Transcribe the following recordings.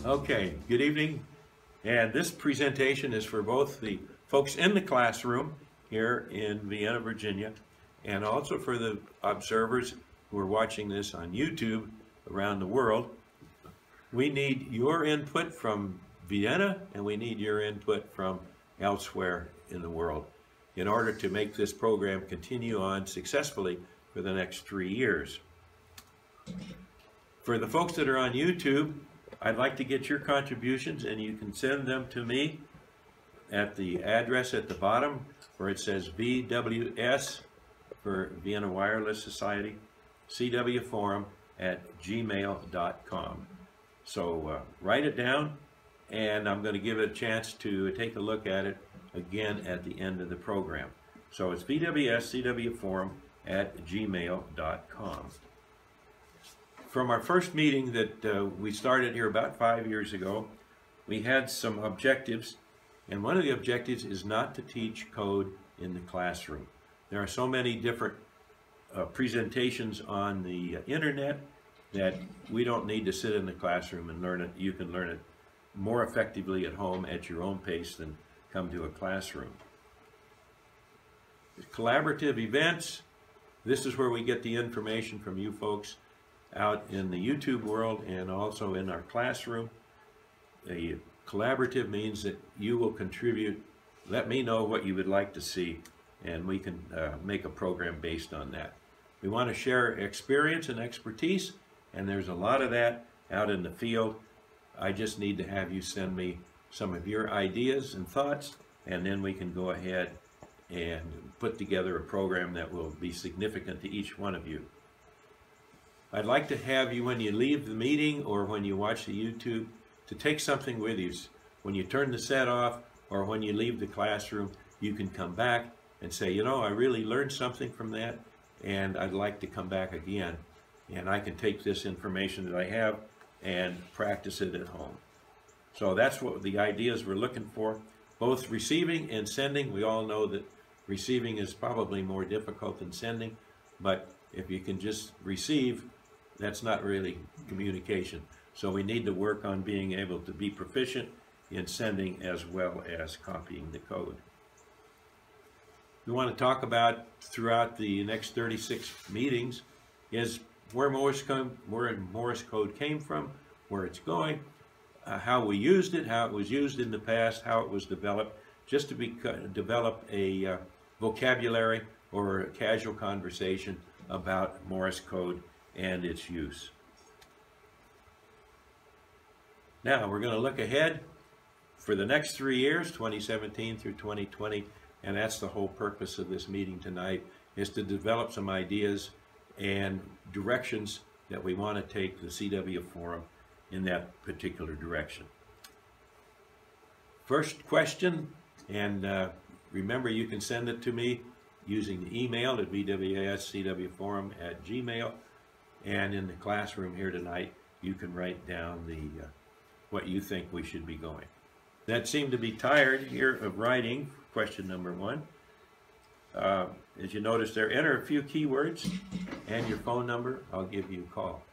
Okay, good evening. And this presentation is for both the folks in the classroom here in Vienna, Virginia, and also for the observers who are watching this on YouTube around the world. We need your input from Vienna, and we need your input from elsewhere in the world in order to make this program continue on successfully for the next 3 years. For the folks that are on YouTube, I'd like to get your contributions, and you can send them to me at the address at the bottom where it says VWS for Vienna Wireless Society, CWForum at gmail.com. So write it down, and I'm going to give it a chance to take a look at it again at the end of the program. So it's VWSCWForum at gmail.com. From our first meeting that we started here about 5 years ago, we had some objectives, and one of the objectives is not to teach code in the classroom. There are so many different presentations on the internet that we don't need to sit in the classroom and learn it. You can learn it more effectively at home at your own pace than come to a classroom. Collaborative events, this is where we get the information from you folks out in the YouTube world and also in our classroom. A collaborative means that you will contribute. Let me know what you would like to see, and we can make a program based on that. We want to share experience and expertise, and there's a lot of that out in the field. I just need to have you send me some of your ideas and thoughts, and then we can go ahead and put together a program that will be significant to each one of you. I'd like to have you, when you leave the meeting or when you watch the YouTube, to take something with you. When you turn the set off or when you leave the classroom, you can come back and say, you know, I really learned something from that, and I'd like to come back again. And I can take this information that I have and practice it at home. So that's what the ideas we're looking for. Both receiving and sending. We all know that receiving is probably more difficult than sending, but if you can just receive, that's not really communication. So we need to work on being able to be proficient in sending as well as copying the code. We want to talk about throughout the next 36 meetings is where Morse code came from, where it's going, how we used it, how it was used in the past, how it was developed, just to develop a vocabulary or a casual conversation about Morse code and its use. Now we're going to look ahead for the next 3 years, 2017 through 2020, and that's the whole purpose of this meeting tonight, is to develop some ideas and directions that we want to take the CW Forum in that particular direction. First question, and remember you can send it to me using the email at vwscwforum at gmail, and in the classroom here tonight you can write down the what you think we should be going. That seemed to be tired here of writing. Question number 1. As you notice there, enter a few keywords and your phone number. I'll give you a call.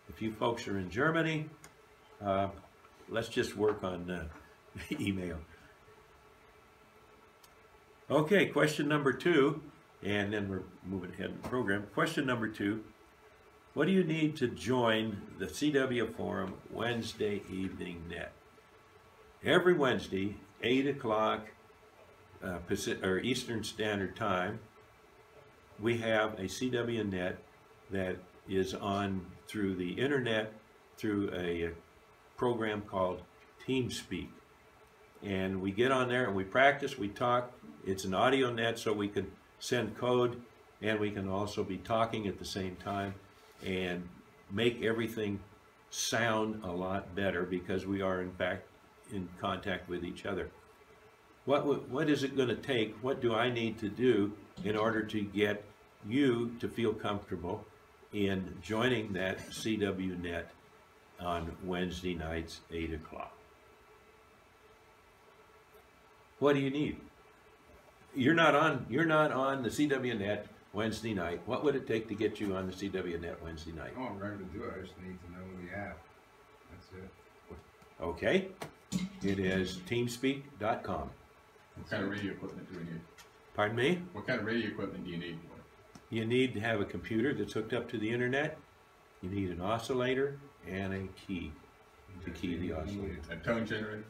If you folks are in Germany, let's just work on email. Okay, question number 2, and then we're moving ahead in the program. Question number 2, what do you need to join the CW Forum Wednesday evening net? Every Wednesday, 8 o'clock Eastern Standard Time, we have a CW net that is on through the internet through a program called TeamSpeak. And we get on there and we practice, we talk. It's an audio net, so we can send code, and we can also be talking at the same time and make everything sound a lot better because we are in fact in contact with each other. What is it going to take? What do I need to do in order to get you to feel comfortable in joining that CW net on Wednesday nights, 8 o'clock? What do you need? You're not on the CW net Wednesday night. What would it take to get you on the CW net Wednesday night? Oh, I'm ready to do it. I just need to know what we have. That's it. Okay, it is teamspeak.com. What kind of radio equipment do we need? Pardon me? What kind of radio equipment do you need? You need to have a computer that's hooked up to the internet. You need an oscillator and a key to key the oscillator. A tone generator?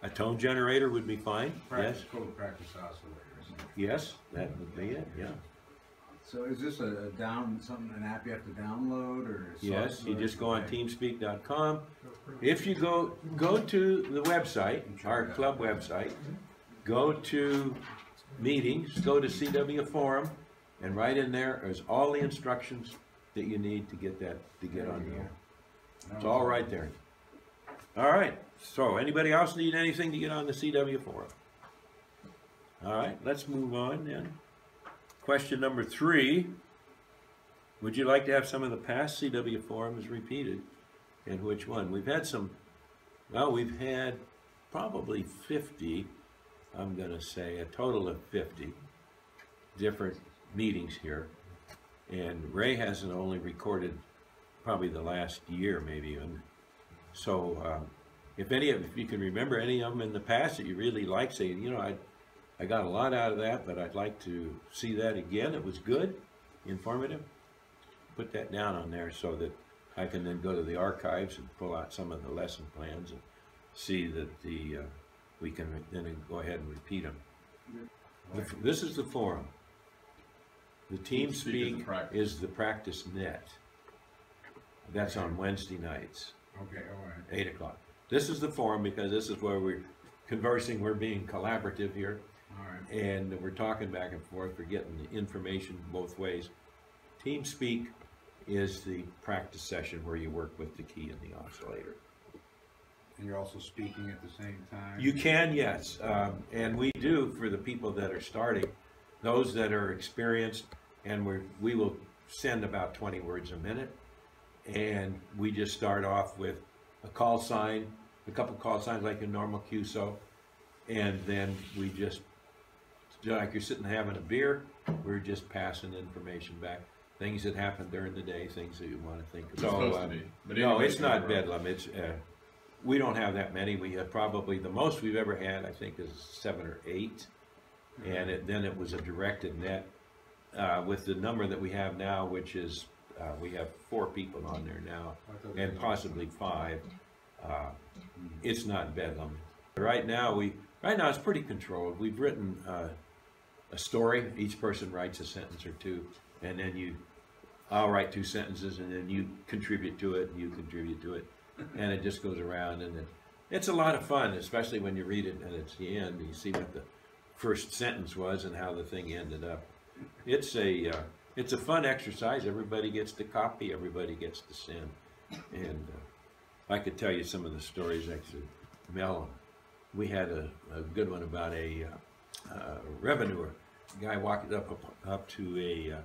A tone generator would be fine. Practice, Yes. code practice oscillators. Yes, that would be it. Yeah. So is this an app you have to download, or? Yes. You software? just go on Okay. teamspeak.com. If you go to the website, our club website, go to meetings, go to CW Forum, and right in there is all the instructions that you need to get on the air. It's all right there. All right. So anybody else need anything to get on the CW Forum? All right. Let's move on then. Question number 3. Would you like to have some of the past CW Forums repeated? And which one? We've had some, well, we've had probably 50, I'm going to say a total of 50 different meetings here. And Ray hasn't only recorded probably the last year maybe. And so if you can remember any of them in the past that you really like, saying, you know, I got a lot out of that, but I'd like to see that again. It was good, informative. Put that down on there so that I can then go to the archives and pull out some of the lesson plans and see that we can then go ahead and repeat them. This is the forum. The TeamSpeak is the practice net. That's on Wednesday nights. Okay, all right. 8 o'clock. This is the forum because this is where we're conversing, we're being collaborative here. All right. And we're talking back and forth, we're getting the information both ways. TeamSpeak is the practice session where you work with the key and the oscillator. And you're also speaking at the same time? You can, yes. And we do for the people that are starting, those that are experienced, and we will send about 20 words a minute. And we just start off with a call sign, a couple call signs like a normal QSO, and then we just, like you're sitting having a beer, we're just passing information back. Things that happen during the day, things that you want to think of. It's supposed to be. But No, anyway, it's not bedlam. It's we don't have that many. We have probably the most we've ever had, I think, is 7 or 8, and then it was a directed net. With the number that we have now, which is we have 4 people on there now, and possibly 5. It's not bedlam. Right now it's pretty controlled. We've written a story. Each person writes a sentence or 2, and then I'll write 2 sentences, and then you contribute to it, and you contribute to it, and it just goes around, and it's a lot of fun, especially when you read it and it's the end. You see what the first sentence was and how the thing ended up. It's a fun exercise. Everybody gets to copy, everybody gets to send, and I could tell you some of the stories. Actually, Mel, we had a good one about a revenuer. A guy walked up to a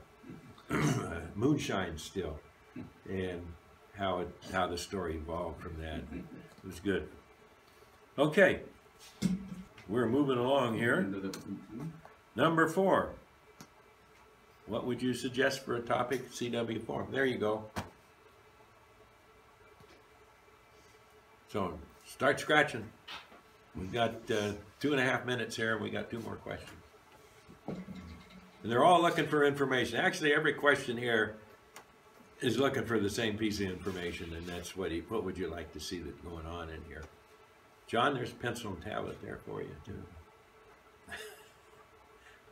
moonshine still, and how the story evolved from that. It was good. Okay, we're moving along here. Number 4. What would you suggest for a topic? CW Forum. There you go. So start scratching. We've got 2.5 minutes here, and we got 2 more questions. And they're all looking for information. Actually, every question here is looking for the same piece of information, and that's what would you like to see that's going on in here? John, there's a pencil and tablet there for you, too.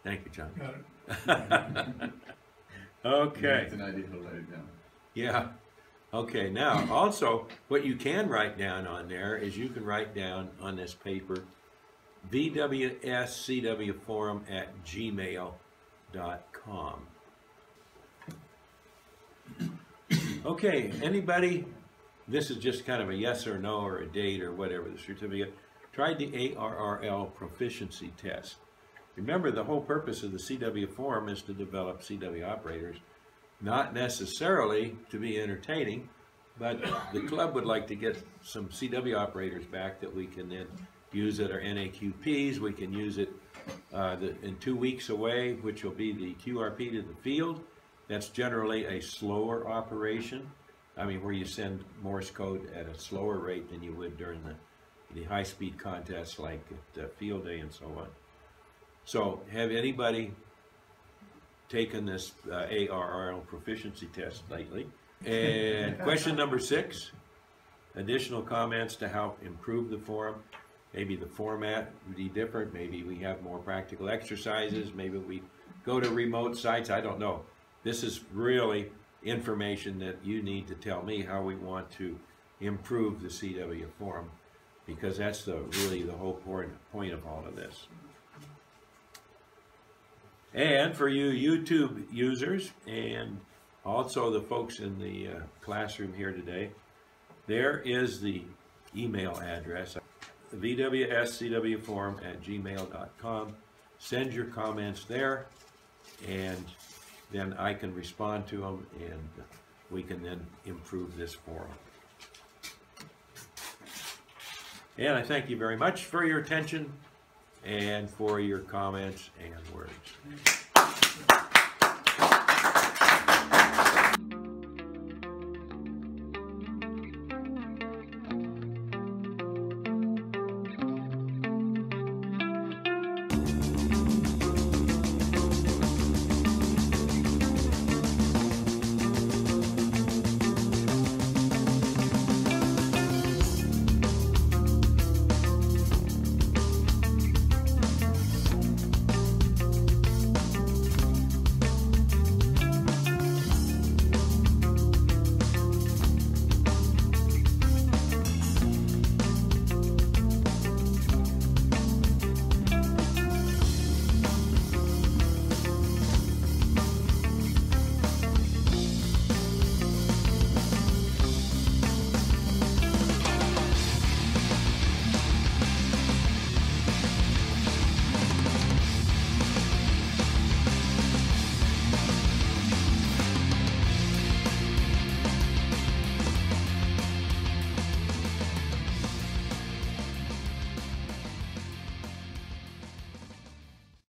Thank you, John. Got it. Okay. It's an idea to write it down. Yeah. Okay, now, also, what you can write down on there is you can write down on this paper vwscwforum@gmail.com. Okay, anybody, this is just kind of a yes or no or a date or whatever, the certificate, tried the ARRL proficiency test. Remember, the whole purpose of the CW Forum is to develop CW operators, not necessarily to be entertaining, but the club would like to get some CW operators back that we can then use at our NAQPs. We can use it in 2 weeks away, which will be the QRP to the field. That's generally a slower operation, I mean, where you send Morse code at a slower rate than you would during the high-speed contests like at Field Day and so on. So, have anybody taken this ARRL proficiency test lately? And question number 6, additional comments to help improve the forum. Maybe the format would be different, maybe we have more practical exercises, maybe we go to remote sites, I don't know. This is really information that you need to tell me how we want to improve the CW forum, because that's really the whole point of all of this. And for you YouTube users, and also the folks in the classroom here today, there is the email address, vwscwforum@gmail.com. Send your comments there, and then I can respond to them, and we can then improve this forum. And I thank you very much for your attention and for your comments and words.